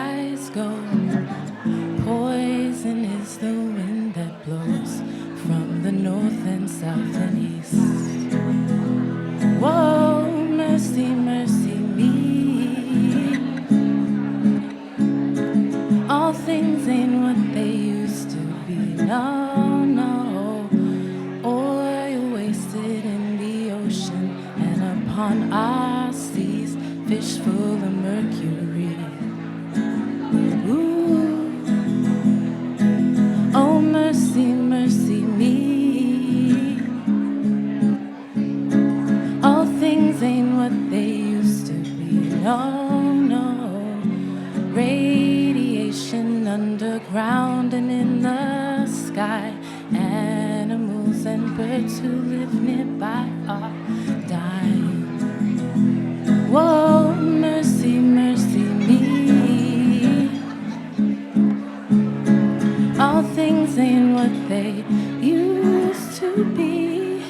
skies go. Poison is the wind that blows from the north and south and east. Whoa, mercy, mercy me. All things ain't what they used to be. No, no. Oil wasted in the ocean and upon our seas, fish full of mercury. Ooh. Oh, mercy, mercy me. All things ain't what they used to be. No, no. Radiation underground and in the sky. Animals and birds who live nearby are dying. Whoa, mercy, mercy me. All things ain't what they used to be.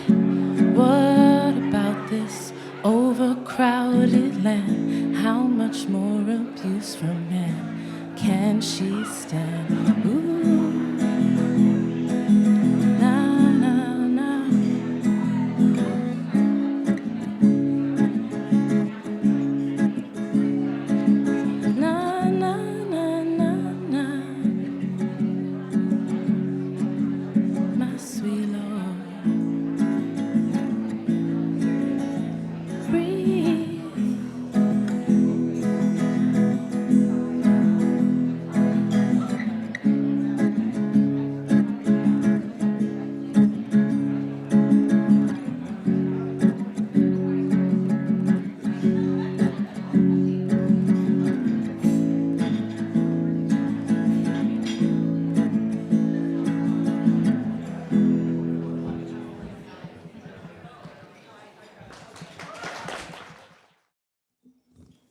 What about this overcrowded land? How much more abuse from man can she stand? Ooh. Na, na, na. Na, na, na, na, na. My sweet Lord, breathe.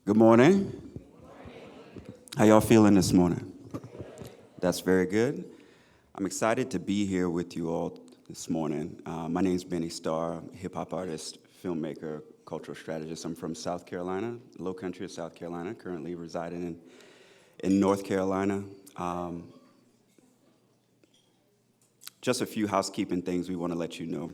Good morning. How y'all feeling this morning? That's very good. I'm excited to be here with you all this morning. My name's Benny Starr, hip-hop artist, filmmaker, cultural strategist. I'm from South Carolina, low country of South Carolina, currently residing in North Carolina. Just a few housekeeping things we want to let you know.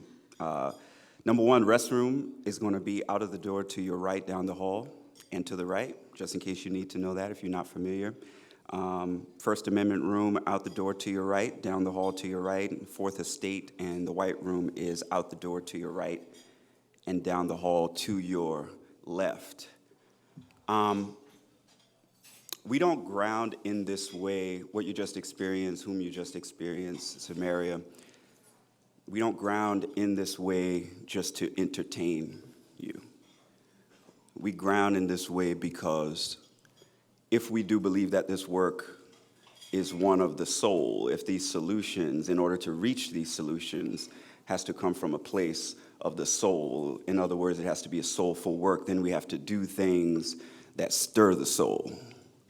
Number one, restroom is going to be out of the door to your right down the hall and to the right, just in case you need to know that if you're not familiar. First Amendment room out the door to your right, down the hall to your right. Fourth Estate and the White Room is out the door to your right and down the hall to your left. We don't ground in this way what you just experienced, whom you just experienced, Samaria. We don't ground in this way just to entertain you. We ground in this way because if we do believe that this work is one of the soul, if these solutions, in order to reach these solutions, has to come from a place of the soul, in other words, it has to be a soulful work, then we have to do things that stir the soul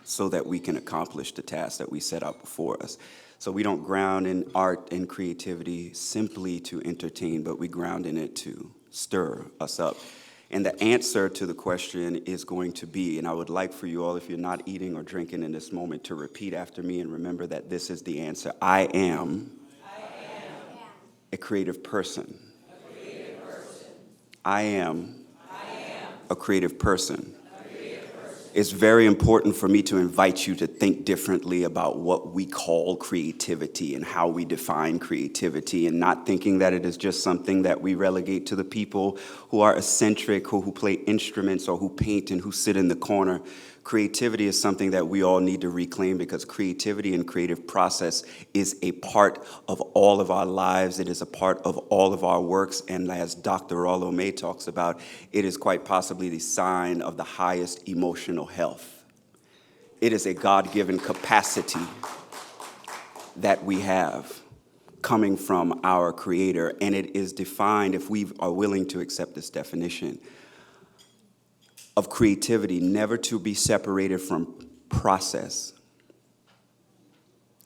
so that we can accomplish the task that we set out before us. So we don't ground in art and creativity simply to entertain, but we ground in it to stir us up. And the answer to the question is going to be, and I would like for you all, if you're not eating or drinking in this moment, to repeat after me and remember that this is the answer. I am a creative person. I am a creative person. It's very important for me to invite you to think differently about what we call creativity and how we define creativity, and not thinking that it is just something that we relegate to the people who are eccentric, who play instruments or who paint and who sit in the corner. Creativity is something that we all need to reclaim, because creativity and creative process is a part of all of our lives. It is a part of all of our works. And as Dr. Rollo May talks about, it is quite possibly the sign of the highest emotional health. It is a God-given capacity that we have coming from our Creator. And it is defined, if we are willing to accept this definition, of creativity, never to be separated from process.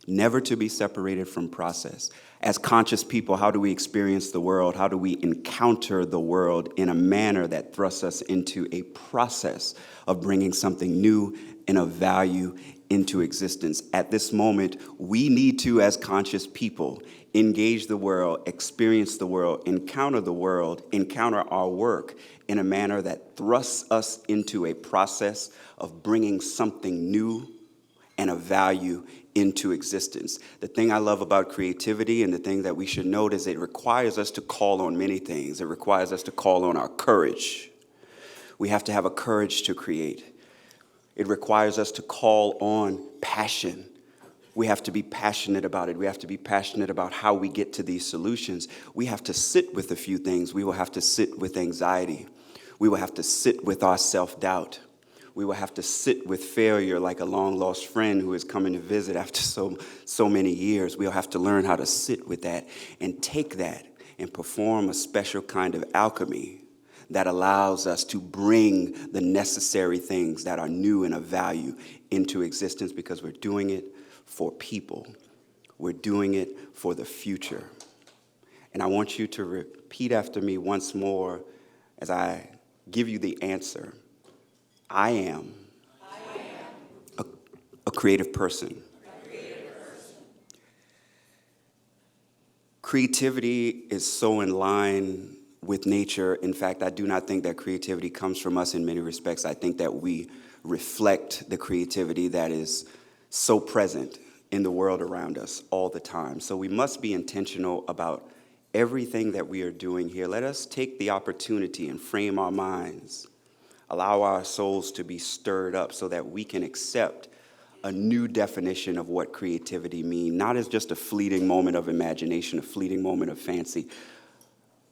Never to be separated from process. As conscious people, how do we experience the world? How do we encounter the world in a manner that thrusts us into a process of bringing something new and of value into existence. At this moment, we need to, as conscious people, engage the world, experience the world, encounter our work in a manner that thrusts us into a process of bringing something new and of value into existence. The thing I love about creativity and the thing that we should note is it requires us to call on many things. It requires us to call on our courage. We have to have a courage to create. It requires us to call on passion. We have to be passionate about it. We have to be passionate about how we get to these solutions. We have to sit with a few things. We will have to sit with anxiety. We will have to sit with our self-doubt. We will have to sit with failure like a long-lost friend who is coming to visit after so many years. We'll have to learn how to sit with that and take that and perform a special kind of alchemy that allows us to bring the necessary things that are new and of value into existence, because we're doing it for people. We're doing it for the future. And I want you to repeat after me once more as I give you the answer. I am a creative person. Creativity is so in line with nature. In fact, I do not think that creativity comes from us in many respects. I think that we reflect the creativity that is so present in the world around us all the time. So we must be intentional about everything that we are doing here. Let us take the opportunity and frame our minds, allow our souls to be stirred up so that we can accept a new definition of what creativity means, not as just a fleeting moment of imagination, a fleeting moment of fancy,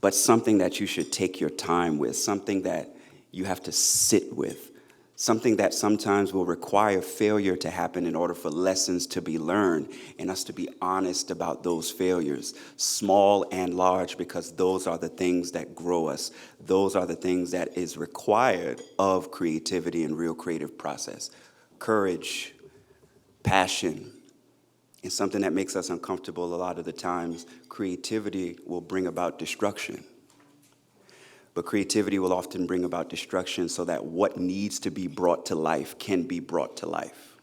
but something that you should take your time with, something that you have to sit with, something that sometimes will require failure to happen in order for lessons to be learned, and us to be honest about those failures, small and large, because those are the things that grow us. Those are the things that is required of creativity and real creative process. Courage, passion, and something that makes us uncomfortable a lot of the times. Creativity will bring about destruction. But creativity will often bring about destruction so that what needs to be brought to life can be brought to life.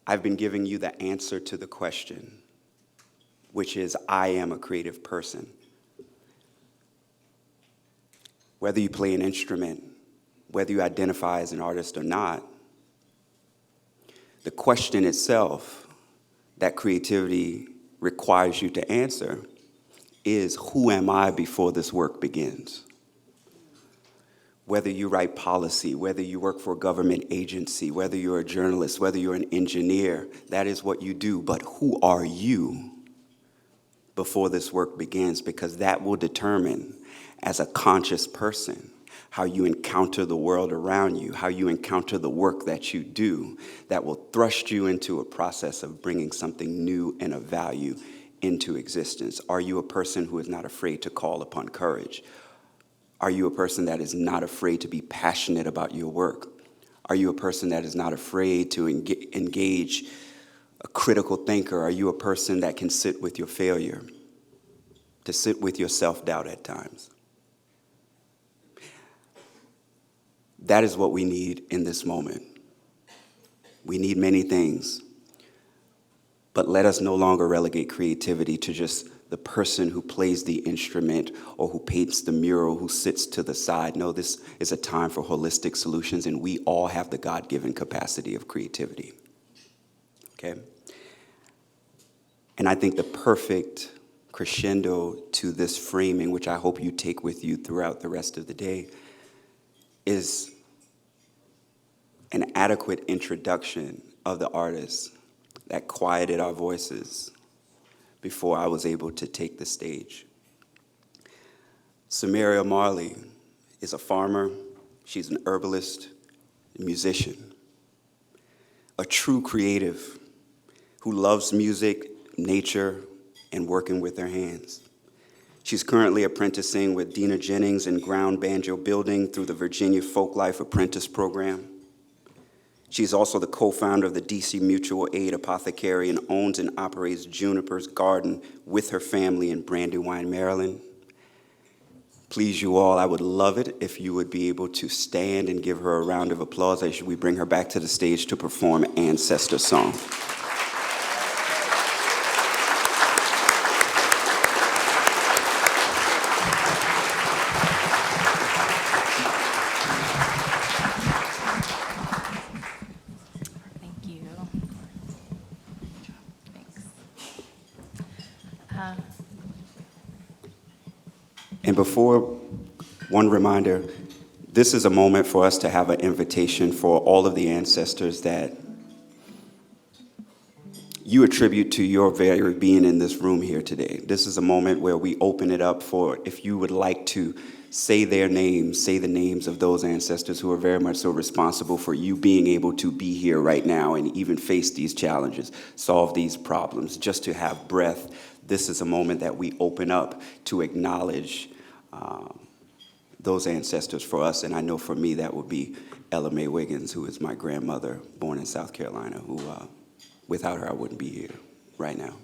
I've been giving you the answer to the question, which is, I am a creative person. Whether you play an instrument, whether you identify as an artist or not, the question itself that creativity requires you to answer is, who am I before this work begins? Whether you write policy, whether you work for a government agency, whether you're a journalist, whether you're an engineer, that is what you do. But who are you before this work begins? Because that will determine, as a conscious person, how you encounter the world around you, how you encounter the work that you do, that will thrust you into a process of bringing something new and of value into existence. Are you a person who is not afraid to call upon courage? Are you a person that is not afraid to be passionate about your work? Are you a person that is not afraid to engage a critical thinker? Are you a person that can sit with your failure, to sit with your self-doubt at times? That is what we need in this moment. We need many things. But let us no longer relegate creativity to just the person who plays the instrument or who paints the mural, who sits to the side. No, this is a time for holistic solutions, and we all have the God-given capacity of creativity. Okay? And I think the perfect crescendo to this framing, which I hope you take with you throughout the rest of the day, is an adequate introduction of the artist that quieted our voices before I was able to take the stage. Samaria Marley is a farmer. She's an herbalist, a musician, a true creative who loves music, nature, and working with her hands. She's currently apprenticing with Dina Jennings in ground banjo building through the Virginia Folklife Apprentice Program. She's also the co-founder of the DC Mutual Aid Apothecary and owns and operates Juniper's Garden with her family in Brandywine, Maryland. please you all, I would love it if you would be able to stand and give her a round of applause as we bring her back to the stage to perform Ancestor song. Thank you. Thanks. And before, one reminder, this is a moment for us to have an invitation for all of the ancestors that you attribute to your very being in this room here today. This is a moment where we open it up for if you would like to say their names, say the names of those ancestors who are very much so responsible for you being able to be here right now and even face these challenges, solve these problems, just to have breath. This is a moment that we open up to acknowledge those ancestors for us. And I know for me that would be Ella Mae Wiggins, who is my grandmother, born in South Carolina, who without her I wouldn't be here right now.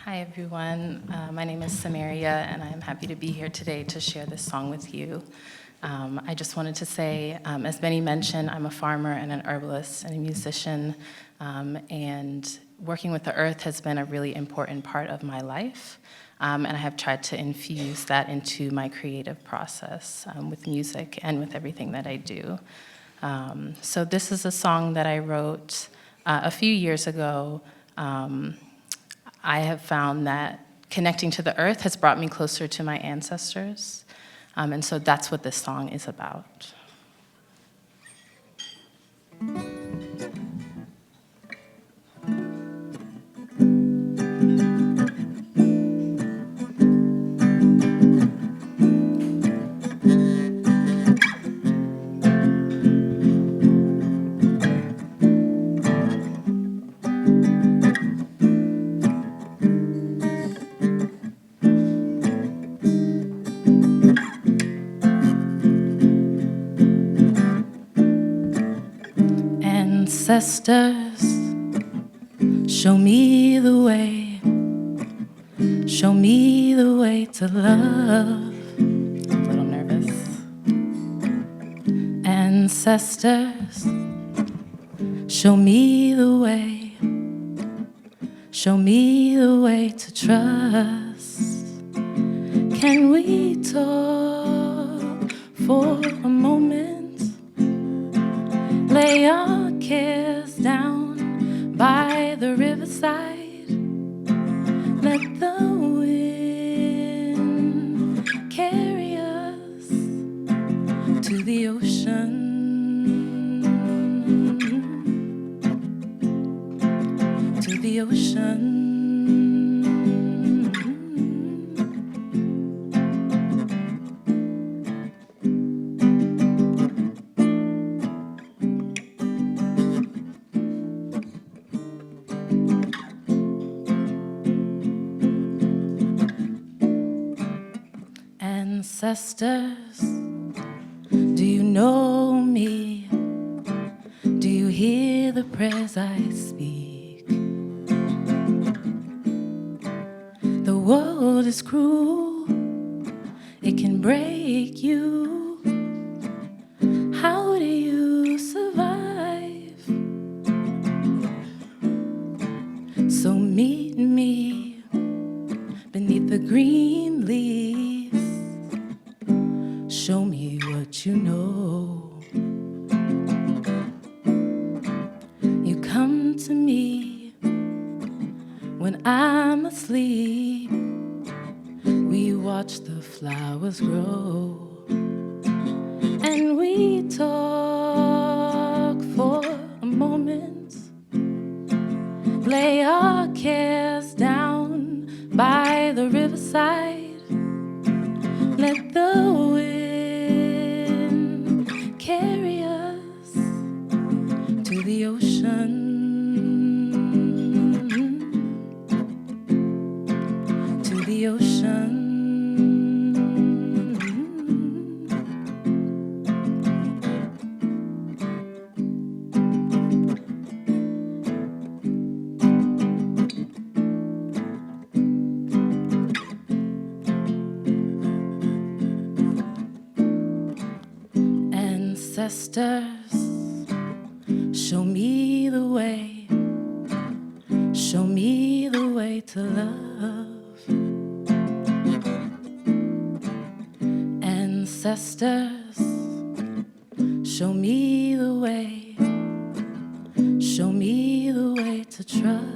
Hi, everyone. My name is Samaria, and I'm happy to be here today to share this song with you. I just wanted to say, as Benny mentioned, I'm a farmer and an herbalist and a musician, and working with the earth has been a really important part of my life, and I have tried to infuse that into my creative process with music and with everything that I do. So this is a song that I wrote a few years ago. I have found that connecting to the earth has brought me closer to my ancestors, and so that's what this song is about. Ancestors, show me the way. Show me the way to love. I'm a little nervous. Ancestors, show me the way. Show me the way to trust. Can we talk for a moment? Lay our cares down by the riverside. Let the wind carry us to the ocean. To the ocean. Ancestors, do you know me? Do you hear the prayers I speak? The world is cruel, it can break you. How do you survive? So meet me beneath the green leaves. Show me what you know. You come to me when I'm asleep. We watch the flowers grow, and we talk for a moment. Lay our cares down by the riverside. Let the wind carry us to the ocean. To the ocean. Ancestors, show me the way. Show me the way to love. Ancestors, show me the way. Show me the way to trust.